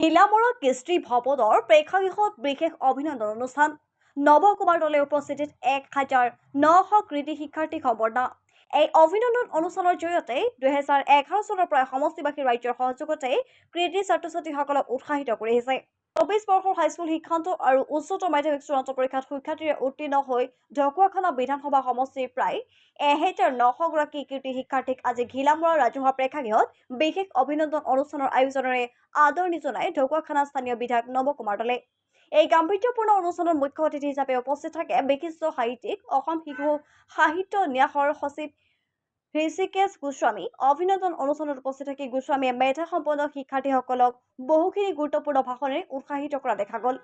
নীলামৰৰ কৃষ্টি ভৱনৰ প্ৰেক্ষাগৃহত বিশেষ অভিনন্দন অনুষ্ঠান। নৱকুমাৰ দলে উপস্থিতিত 1900 কৃতি শিক্ষাৰ্থীক সম্বৰ্ধনা। এই অভিনন্দন অনুষ্ঠানৰ জৰিয়তে 2011 চনৰ পৰা সমষ্টিবাসী ৰাজ্যৰ সহযোগতে কৃতি ছাত্ৰ-ছাত্ৰীসকলক উৎসাহিত কৰি আহিছে। 24 বৰ্ষৰ হাইস্কুল শিক্ষান্ত আৰু উচ্চতৰ মাধ্যমিক চূড়ান্ত পৰীক্ষাত সুখ্যাতিৰে উত্তীৰ্ণ হৈ ঢকুৱাখানা বিধানসভা সমষ্টিৰ প্ৰায় 1900 গৰাকী কৃতি শিক্ষাৰ্থীক আজি ঘিলামৰা ৰাজহুৱা প্ৰেক্ষাগৃহত বিশেষ অভিনন্দন অনুষ্ঠানৰ আয়োজনেৰে আদৰণি জনাই ঢকুৱাখানা স্থানীয় বিধায়ক নৱকুমাৰ দলে। এই গাম্ভীৰ্যপূৰ্ণ অনুষ্ঠানত মুখ্য অতিথি হিচাপে উপস্থিত থাকে বিশিষ্ট সাহিত্যিক অসম শিশু সাহিত্য ন্যাসৰ সচিব হৃষিকেশ গোস্বামী। অভিনন্দন অনুষ্ঠানত উপস্থিত থাকি গোস্বামীয়ে মেধা সম্পন্ন শিক্ষাৰ্থীসকলক বহুখিনি গুৰুত্বপূৰ্ণ ভাষণেৰে উৎসাহিত কৰা দেখা গ'ল।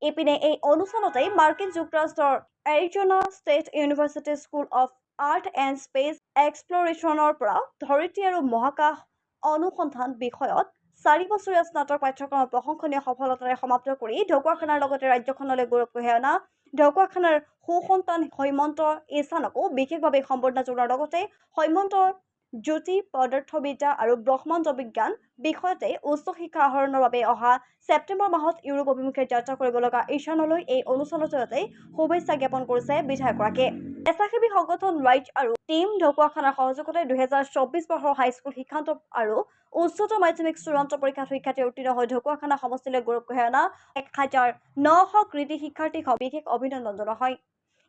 ইপিনে এই অনুষ্ঠানতে মাৰ্কিন যুক্তৰাষ্ট্ৰৰ Arizona State University School of earth and space এক্সপ্লৰেশ্যনৰ পৰা ধৰিত্ৰী আৰু মহাকাশ অনুসন্ধান বিষয়ত 4 বছৰীয়া স্নাতক পাঠ্যক্ৰমৰ প্ৰশংসনীয় সফলতাৰে সমাপ্ত কৰি ঢকুৱাখানাৰ লগতে ৰাজ্যখনলৈ গৌৰৱ কঢ়িয়াই অনা ঢকুৱাখানাৰ সুসন্তান হৈমন্ত ইছানকো বিশেষভাৱে সম্বৰ্ধনা জনোৱাৰ লগতে হৈমন্ত জ্যোতি পদাৰ্থবিদ্যা আৰু ব্ৰহ্মাণ্ড বিজ্ঞান বিষয়তে উচ্চ শিক্ষা আহৰণৰ বাবে অহা ছেপ্টেম্বৰ মাহত ইউৰোপ অভিমুখে যাত্ৰা কৰিব লগা ঈশানলৈ এই অনুষ্ঠানৰ জৰিয়তে শুভেচ্ছা জ্ঞাপন কৰিছে বিধায়কগৰাকীয়ে। স্বেচ্ছাসেৱী সংগঠন ৰাইজ আৰু টিম ঢকুৱাখানাৰ সহযোগতে 2024 বৰ্ষৰ হাইস্কুল শিক্ষান্ত আৰু উচ্চতৰ মাধ্যমিক চূড়ান্ত পৰীক্ষাত সুখ্যাতিৰে উত্তীৰ্ণ হৈ ঢকুৱাখানা সমষ্টিলৈ গৌৰৱ কঢ়িয়াই অনা 1900 কৃতি শিক্ষাৰ্থীক বিশেষ অভিনন্দন জনোৱা হয়।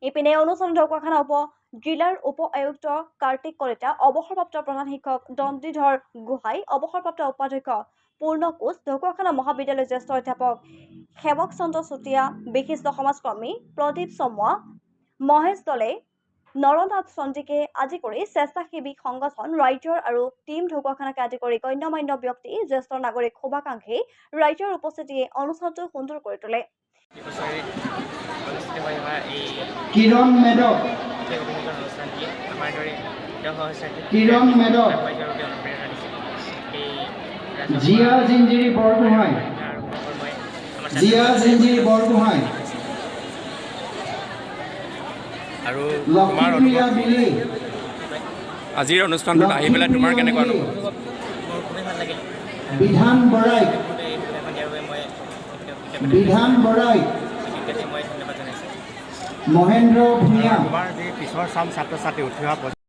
ইপিনে অনুষ্ঠানত ঢকুৱাখানা জিলাৰ উপ আয়ুক্ত কাৰ্তিক কলিতা, অৱসৰপ্ৰাপ্ত প্ৰধান শিক্ষক দণ্ডিধৰ গোহাঁই, অৱসৰপ্ৰাপ্ত উপাধ্যক্ষ পূৰ্ণ কোচ, ঢকুৱাখানা মহাবিদ্যালয়ৰ জ্যেষ্ঠ অধ্যাপক সেৱক চন্দ্ৰ চুতীয়া, বিশিষ্ট সমাজকৰ্মী প্ৰদীপ চমুৱা, মহেশ দলে, নৰনাথ চন্দিকে আদি কৰি স্বেচ্ছাসেৱী সংগঠন ৰাইজৰ আৰু টিম ঢকুৱাখানাকে আদি কৰি গণ্যমান্য ব্যক্তি, জ্যেষ্ঠ নাগৰিক, শুভাকাংক্ষী ৰাইজৰ উপস্থিতিয়ে অনুষ্ঠানটো সুন্দৰ কৰি তোলে। কিৰণ মেডক জিয়া জিঞ্জিৰি বৰগোহাঁই আৰু লক্ষ্মীপ্ৰিয়া বিলি। আজিৰ অনুষ্ঠানটোত আহি পেলাই তোমাৰ কেনেকুৱা অনুভৱ? বিধান বৰাই, মহেন্দ্ৰ ভূঞা। তোমাৰ যি পিছৰ চাম ছাত্ৰ ছাত্ৰী উঠি অহা